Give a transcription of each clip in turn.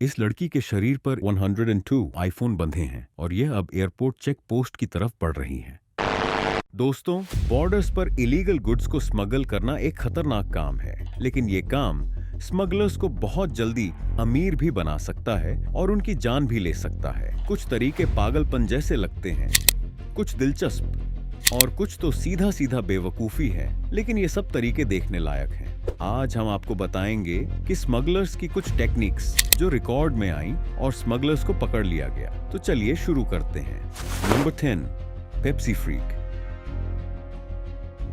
इस लड़की के शरीर पर 102 आईफोन बंधे हैं और यह अब एयरपोर्ट चेक पोस्ट की तरफ बढ़ रही है। दोस्तों, बॉर्डर्स पर इलीगल गुड्स को स्मगल करना एक खतरनाक काम है, लेकिन ये काम स्मगलर्स को बहुत जल्दी अमीर भी बना सकता है और उनकी जान भी ले सकता है। कुछ तरीके पागलपन जैसे लगते हैं, कुछ दिलचस्प और कुछ तो सीधा सीधा बेवकूफी है, लेकिन ये सब तरीके देखने लायक हैं। आज हम आपको बताएंगे कि स्मगलर्स की कुछ टेक्निक्स जो रिकॉर्ड में आई और स्मगलर्स को पकड़ लिया गया। तो चलिए शुरू करते हैं। Number 10, Pepsi freak.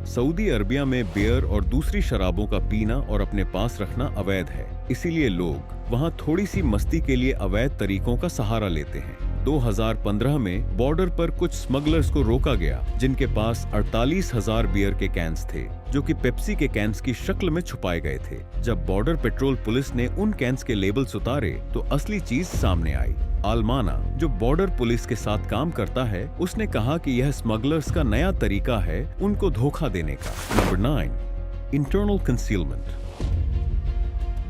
Saudi Arabia में बियर और दूसरी शराबों का पीना और अपने पास रखना अवैध है, इसीलिए लोग वहां थोड़ी सी मस्ती के लिए अवैध तरीकों का सहारा लेते हैं। 2015 में बॉर्डर पर कुछ स्मगलर्स को रोका गया जिनके पास 48,000 बियर के कैंस थे, जो कि पेप्सी के कैंस की शक्ल में छुपाए गए थे। जब बॉर्डर पेट्रोल पुलिस ने उन कैंस के लेबल्स उतारे तो असली चीज सामने आई। आलमाना, जो बॉर्डर पुलिस के साथ काम करता है, उसने कहा कि यह स्मगलर्स का नया तरीका है उनको धोखा देने का। Number 9, internal concealment.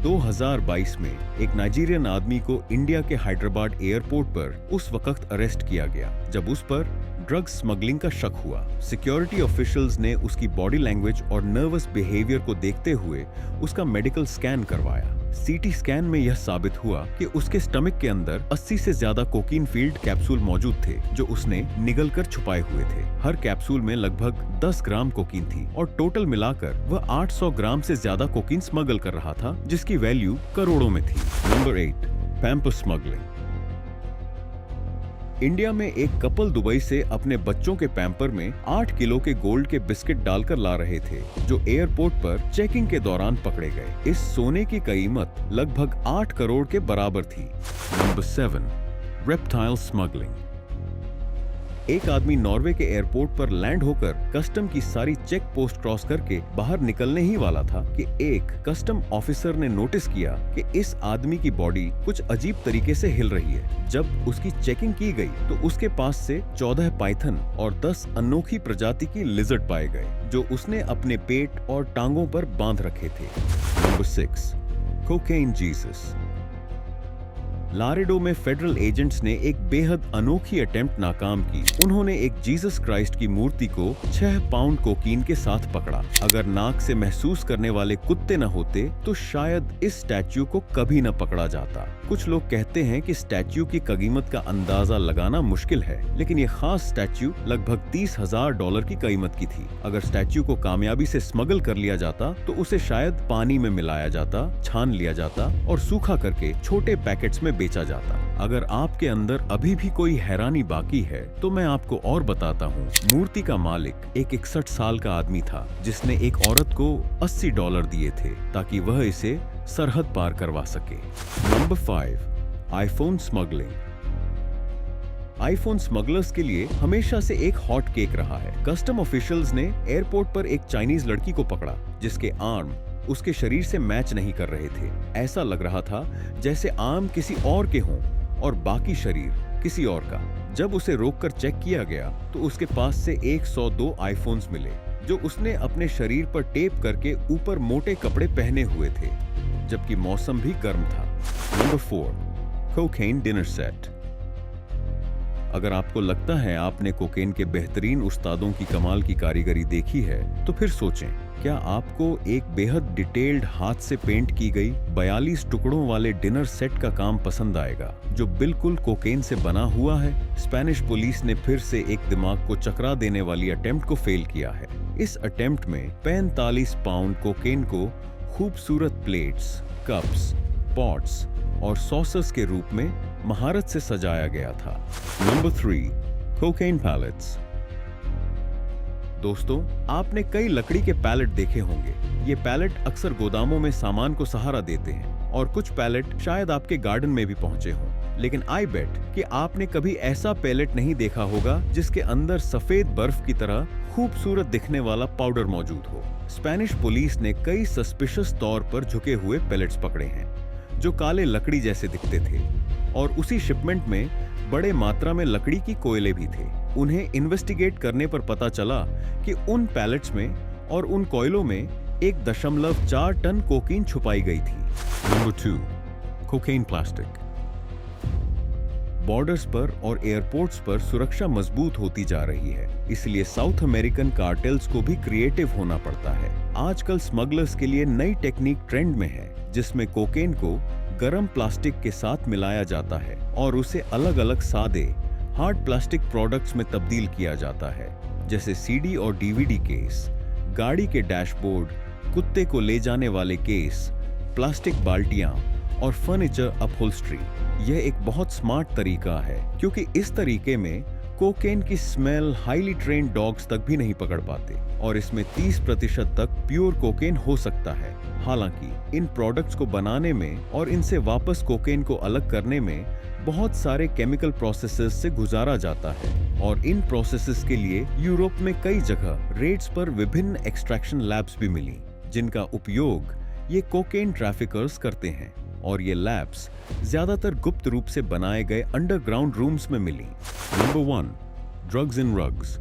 2022 में एक नाइजीरियन आदमी को इंडिया के हैदराबाद एयरपोर्ट पर उस वक्त अरेस्ट किया गया जब उस पर ड्रग स्मगलिंग का शक हुआ। सिक्योरिटी ऑफिशियल्स ने उसकी बॉडी लैंग्वेज और नर्वस बिहेवियर को देखते हुए उसका मेडिकल स्कैन करवाया। सीटी स्कैन में यह साबित हुआ कि उसके स्टमक के अंदर 80 से ज्यादा कोकीन फील्ड कैप्सूल मौजूद थे, जो उसने निगल कर छुपाए हुए थे। हर कैप्सूल में लगभग 10 ग्राम कोकीन थी और टोटल मिलाकर वह 800 ग्राम से ज्यादा कोकीन स्मगल कर रहा था, जिसकी वैल्यू करोड़ों में थी। Number 8, pamper smuggling. इंडिया में एक कपल दुबई से अपने बच्चों के पैम्पर में 8 किलो के गोल्ड के बिस्किट डालकर ला रहे थे, जो एयरपोर्ट पर चेकिंग के दौरान पकड़े गए। इस सोने की कीमत लगभग 8 करोड़ के बराबर थी। Number 7, reptile smuggling. एक आदमी नॉर्वे के एयरपोर्ट पर लैंड होकर कस्टम की सारी चेक पोस्ट क्रॉस करके बाहर निकलने ही वाला था कि एक कस्टम ऑफिसर ने नोटिस किया कि इस आदमी की बॉडी कुछ अजीब तरीके से हिल रही है। जब उसकी चेकिंग की गई तो उसके पास से 14 पाइथन और 10 अनोखी प्रजाति की लिजर्ड पाए गए, जो उसने अपने पेट और टांगों पर बांध रखे थे। Number 6, cocaine Jesus. लारेडो में फेडरल एजेंट्स ने एक बेहद अनोखी अटेम्प्ट नाकाम की। उन्होंने एक जीसस क्राइस्ट की मूर्ति को 6 पाउंड कोकीन के साथ पकड़ा। अगर नाक से महसूस करने वाले कुत्ते न होते तो शायद इस स्टैच्यू को कभी न पकड़ा जाता। कुछ लोग कहते हैं कि स्टैच्यू की कीमत का अंदाजा लगाना मुश्किल है, लेकिन ये खास स्टैच्यू लगभग $30,000 की कीमत की थी। अगर स्टैच्यू को कामयाबी से स्मगल कर लिया जाता तो उसे शायद पानी में मिलाया जाता, छान लिया जाता और सूखा करके छोटे पैकेट्स में बेचा जाता। अगर आपके अंदर अभी भी कोई हैरानी बाकी है तो मैं आपको और बताता हूँ। मूर्ति का मालिक एक 61 साल का आदमी था, जिसने एक औरत को $80 दिए थे ताकि वह इसे सरहद पार करवा सके। Number 5, iPhone smuggling. IPhone smugglers के लिए हमेशा से एक हॉट केक रहा है। कस्टम ऑफिशियल्स ने एयरपोर्ट पर एक चाइनीज लड़की को पकड़ा जिसके आर्म उसके शरीर से मैच नहीं कर रहे थे। ऐसा लग रहा था जैसे आर्म किसी और के हों और बाकी शरीर किसी और का। जब उसे रोककर चेक किया गया तो उसके पास से 102 आईफोन्स मिले, जो उसने अपने शरीर पर टेप करके ऊपर मोटे कपड़े पहने हुए थे, जबकि मौसम भी गर्म था। Number 4, cocaine dinner set. अगर आपको लगता है आपने कोकेन के बेहतरीन उस्तादों की कमाल की कारीगरी देखी है, तो फिर सोचें, क्या आपको एक बेहद डिटेल्ड हाथ से पेंट की गई 42 टुकड़ों वाले डिनर सेट का काम पसंद आएगा, जो बिल्कुल कोकेन से बना हुआ है? स्पेनिश पुलिस ने फिर से एक दिमाग को चकरा देने वाली अटेम्प्ट को फेल किया है। इस अटेम्प्ट में 45 पाउंड कोकेन को खूबसूरत प्लेट्स, कप्स, पॉट्स और सॉसर्स के रूप में महारत से सजाया गया था। Number 3, cocaine pallets. दोस्तों, आपने कई लकड़ी के पैलेट देखे होंगे। ये पैलेट अक्सर गोदामों में सामान को सहारा देते हैं और कुछ पैलेट शायद आपके गार्डन में भी पहुंचे हों। लेकिन आई बेट कि आपने कभी ऐसा पैलेट नहीं देखा होगा जिसके अंदर सफेद बर्फ की तरह खूबसूरत दिखने वाला पाउडर मौजूद हो। स्पेनिश पुलिस ने कई सस्पिशियस तौर पर झुके हुए पैलेट्स पकड़े हैं जो काले लकड़ी जैसे दिखते थे, और उसी शिपमेंट में बड़े मात्रा में लकड़ी की कोयले भी थे। उन्हें इन्वेस्टिगेट करने पर पता चला कि उन पैलेट्स में और उन कोयलों में 1.4 टन कोकीन छुपाई गई थी। Number 2, cocaine plastic. बॉर्डर्स पर और एयरपोर्ट्स पर सुरक्षा मजबूत होती जा रही है, इसलिए साउथ अमेरिकन कार्टेल्स को भी क्रिएटिव होना पड़ता है। आजकल स्मगलर्स के लिए नई टेक्निक ट्रेंड में है, जिसमें कोकेन को गर्म प्लास्टिक के साथ मिलाया जाता है और उसे अलग अलग सादे हार्ड प्लास्टिक प्रोडक्ट्स में तब्दील किया जाता है, जैसे सीडी और डीवीडी केस, गाड़ी के डैशबोर्ड, कुत्ते को ले जाने वाले केस, प्लास्टिक बाल्टियां और फर्नीचर अपहोल्स्ट्री। यह एक बहुत स्मार्ट तरीका है, क्योंकि इस तरीके में कोकेन की स्मेल हाईली ट्रेन्ड डॉग्स तक भी नहीं पकड़ पाते और इसमें 30% तक प्योर कोकेन हो सकता है। हालांकि इन प्रोडक्ट्स को बनाने में और इनसे वापस कोकेन को अलग करने में बहुत सारे केमिकल प्रोसेसेस से गुजारा जाता है और इन प्रोसेसेस के लिए यूरोप में कई जगह रेट्स पर विभिन्न एक्सट्रैक्शन लैब्स भी मिली, जिनका उपयोग ये कोकेन ट्रैफिकर्स करते हैं और ये लैब्स ज्यादातर गुप्त रूप से बनाए गए अंडरग्राउंड रूम्स में मिली। Number 1, drugs in rugs.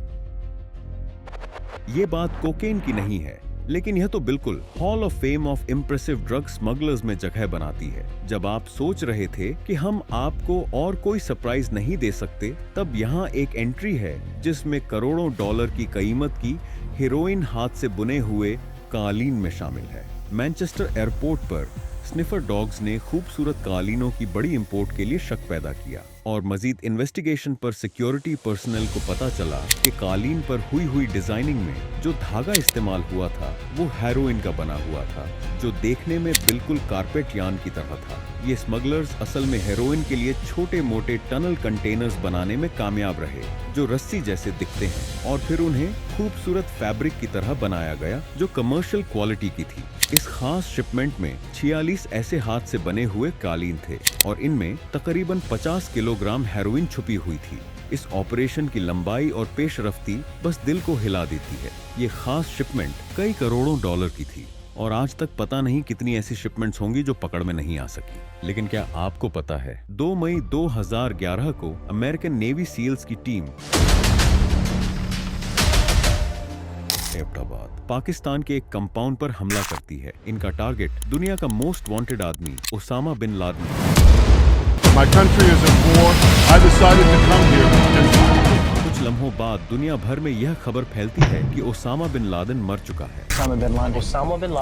ये बात कोकेन की नहीं है, लेकिन यह तो बिल्कुल hall of fame of impressive drug smugglers में जगह बनाती है। जब आप सोच रहे थे कि हम आपको और कोई सरप्राइज नहीं दे सकते, तब यहाँ एक एंट्री है जिसमें करोड़ों डॉलर की कीमत की हेरोइन हाथ से बुने हुए कालीन में शामिल है। मैनचेस्टर एयरपोर्ट पर स्निफर डॉग्स ने खूबसूरत कालीनों की बड़ी इंपोर्ट के लिए शक पैदा किया और मजीद इन्वेस्टिगेशन पर सिक्योरिटी पर्सनल को पता चला कि कालीन पर हुई डिजाइनिंग में जो धागा इस्तेमाल हुआ था वो हेरोइन का बना हुआ था, जो देखने में बिल्कुल कारपेट यान की तरह था। ये स्मगलर्स असल में हेरोइन के लिए छोटे मोटे टनल कंटेनर्स बनाने में कामयाब रहे, जो रस्सी जैसे दिखते हैं, और फिर उन्हें खूबसूरत फैब्रिक की तरह बनाया गया जो कमर्शियल क्वालिटी की थी। इस खास शिपमेंट में 46 ऐसे हाथ से बने हुए कालीन थे और इनमें तकरीबन 50 किलोग्राम हेरोइन छुपी हुई थी। इस ऑपरेशन की लंबाई और पेशरफ्ती बस दिल को हिला देती है। ये खास शिपमेंट कई करोड़ों डॉलर की थी और आज तक पता नहीं कितनी ऐसी शिपमेंट्स होंगी जो पकड़ में नहीं आ सकी। लेकिन क्या आपको पता है, 2 मई 2011 को अमेरिकन नेवी सील्स की टीम एबटाबाद पाकिस्तान के एक कंपाउंड पर हमला करती है। इनका टारगेट दुनिया का मोस्ट वांटेड आदमी Osama bin Laden. My country is at war. I decided to come here. कुछ लम्हों बाद दुनिया भर में यह खबर फैलती है कि ओसामा बिन लादेन मर चुका है। Osama bin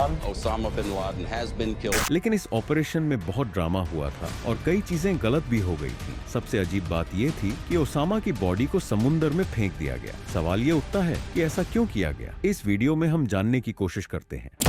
Laden has been killed. लेकिन इस ऑपरेशन में बहुत ड्रामा हुआ था और कई चीजें गलत भी हो गई थी। सबसे अजीब बात यह थी कि ओसामा की बॉडी को समुंदर में फेंक दिया गया। सवाल ये उठता है कि ऐसा क्यों किया गया। इस वीडियो में हम जानने की कोशिश करते हैं।